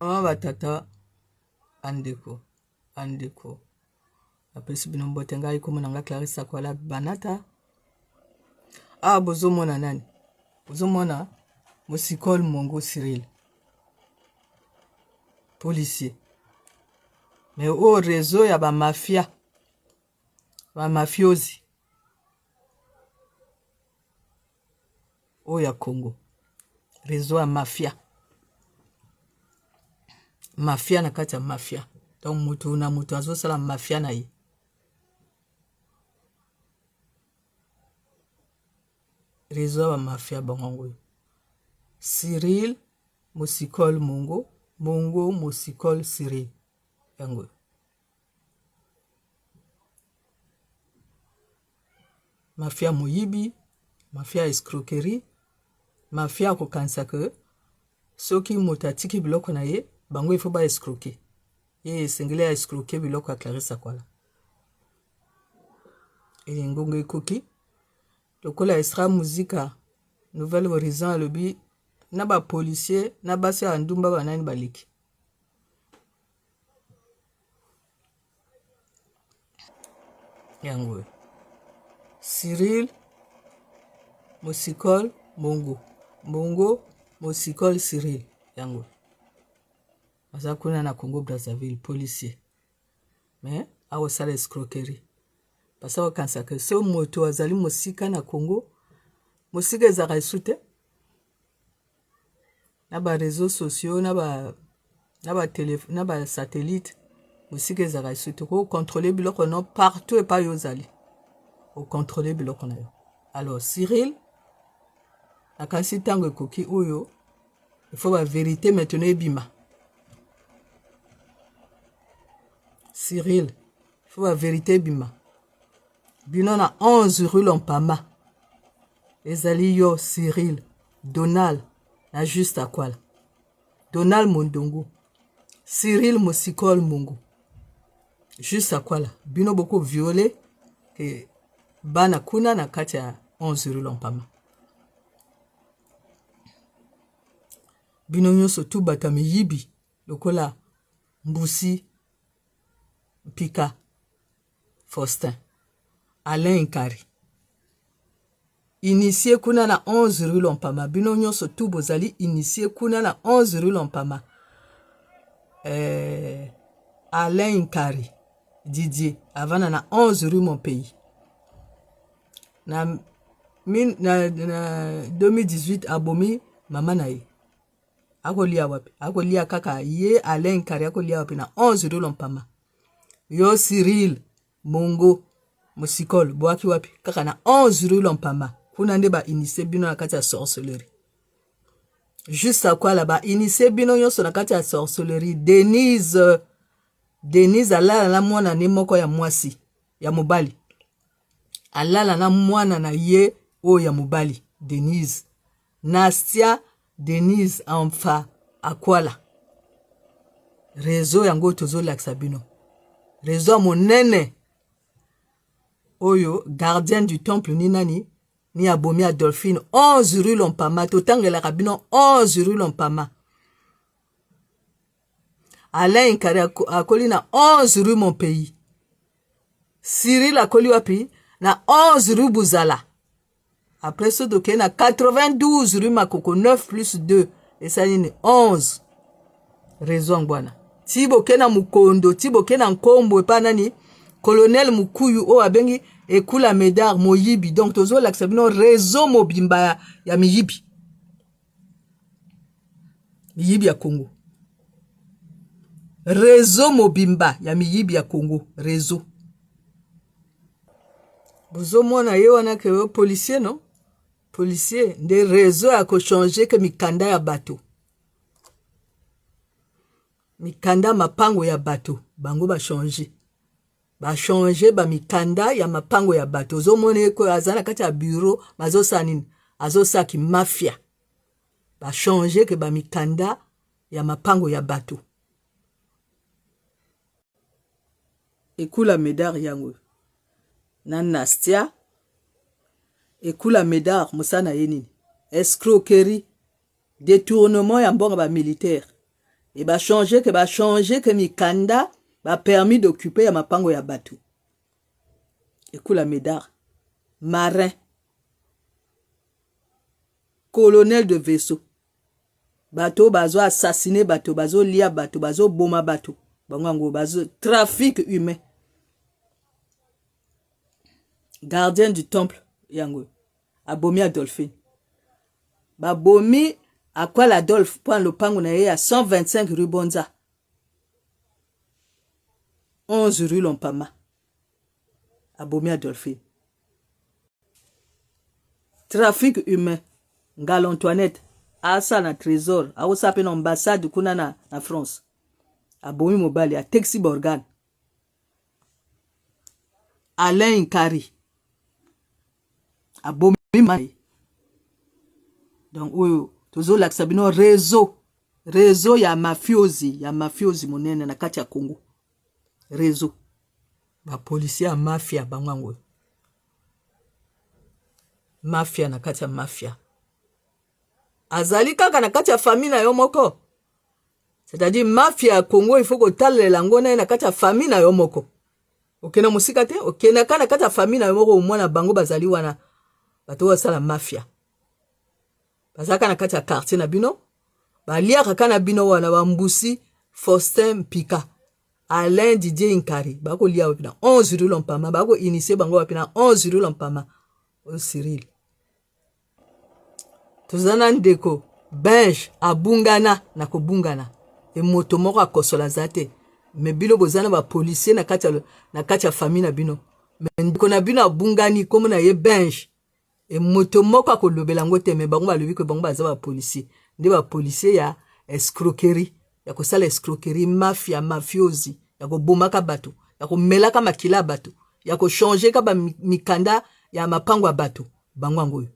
Mama batata andeko apesi bino mbote ngai komona nga Clarisse Akwala Banata. Bozomona nani? Bozomona Mosikol Mongo Cyril, policier. Mais au réseau ya ba mafia, ba mafiosi ya Congo, réseau ya mafia na kati ya mafia. Donc mutu na mutu azosala mafia na ye. Réseau ya mafia bango. Cyril Mosikol Mongo, Mongo Mosikol Cyril yango. Mafia moyibi, mafia escroquerie, mafia kokanisa ke soki moto atiki biloko na ye bango ifo ba escroquer. Ye sengele ya escroquer biloko ya Clarisse Akwala. Eli ngongo ekoki lokola Extra Muzika Nouvelle Horizon alobi na ba policier na basi ya ndumba banani baliki. Yango Cyril Mosikol Mongo, Mongo Mosikol Cyril yango. Aza kuna na Congo Brazzaville, policier. Mais awosala escroquerie. Pasa wakansa ke so moto azali mosika na Congo, mosika ezaka esute na ba réseaux sociaux na ba téléphone na ba satellite, mosika ezaka esute ko contrôler biloko no partout et pas yozali. Au contrôler biloko na yo. Alors Cyril akansi tango ekoki oyo, il faut la vérité maintenant ebima. Cyril, il faut la vérité ebima. Bino na 11 rue Lompama. Ezali yo Cyril, Donald na Juste Akwala. Donald Mondongo, Cyril Mosikol Mongo, Juste Akwala. Bino boko violé ke bana kuna na kati ya 11 rue Lompama. Bino nyonso tu batami yibi lokola Mbusi Pika Faustin Alain Nkari initié kuna na 11 rue Lompama. Bino nyonso tu bozali initié kuna na 11 rue Lompama. Alain Nkari Didier avana na 11 rue Mon Pays. Na 2018 abomi mama na ye. Akolia wapi? Akolia kaka ye Alain Nkari akolia wapi na 11 rue Lompama. Yo Cyril Mongo Mosikol boaki wapi? Kaka na 11 rue Lompama. Kuna nde ba initié bino na kati ya sorcellerie. Juste Akwala ba initié bino nyonso na kati ya sorcellerie. Denise alala na mwana ne moko ya mwasi ya mobali. Alala na mwana na ye o ya mobali. Denise. Nastia Denise Amfa Akwala. Réseau yango tozo laksa bino. Réseau monene. Oyo gardien du temple ni nani ni abomi Adolphine 11 rue Lompama. Totangela kabino 11 rue Lompama. Alain Nkari akoli na 11 rue Mon Pays. Cyril akoli wapi na 11 rue Bouzala. Après ça doke na 92 rue Makoko 9 plus 2 et ça ni 11 réseau ngwana. Tibo kena Mukondo, tibo kena Nkombo epa nani colonel Mukuyu o abengi Ekula Medar Moyibi. Donc tozo l'aksabino réseau mobimba ya miyibi. Miyibi ya Congo. Réseau mobimba ya miyibi ya Congo. Réseau. Bozo mona ye wana ke yo policier non? Policier de réseau a ko changer que mikanda ya bateau. Mikanda mapango ya bateau. Bango ba changer. Ba changer ba mikanda ya mapango ya bateau. Zo mona ko azana kati ya bureau mazo sanini. Azo saki mafia. Ba changer que ba mikanda ya mapango ya bateau. Ekula Medar yango. Na Nastia Ekula Medar musana yenini. Escroquerie, détournement ya mbonga ba militaire. Et ba changer que mikanda ba permis d'occuper ya mapango ya bateau. Ekula médard, marin, colonel de vaisseau. Bateau bazo assassiné bateau, bazo lia bateau, bazo boma bateau. Bango bazo trafic humain. Gardien du temple yango. Abomi Adolphine. Babomi à quoi l'Adolphe point le pango na ye à 125 rue Bonza. 11 rue Lompama. Abomi Adolphine. Trafic humain. Ngal Antoinette. Asa na trésor. A osape na ambassade kuna na France. Abomi mobali a Texi Borgan. Alain Nkari. Abomi mai. Donc oyo tozo laksa bino réseau ya mafiosi monene na kati ya Congo. Réseau ba policier ya mafia bangango. Mafia na kati ya mafia. Azali kaka na kati ya famille na yo moko. C'est-à-dire mafia ya Congo il faut ko talela ngona na kati ya famille na yo moko. Okena musika te, okena kana kati ya famille na yo moko umwana bango bazali wana bato wasala mafia. Bazaka na kati ya quartier na bino, baliaka kana bino wana bambusi Faustin Pika, Alain Didier Nkari, bako lia wapina 11 rue Lompama, bako initier bango wapina 11 rue Lompama, o Cyril. Tozana ndeko, bench, abungana, na kobungana, e moto moko akosola zate, me bino bozana ba policier na kati ya famille na bino, me ndeko na bino abungani, komo na ye bench, et moto moko akolobela ngo te me bango balobi ko bango baza ba policier ndi ba policier ya escroquerie ya ko sala escroquerie mafia mafiosi ya ko bomaka bato ya ko melaka makila bato ya ko changer ka ba mikanda ya mapango ya bato bango ngoyo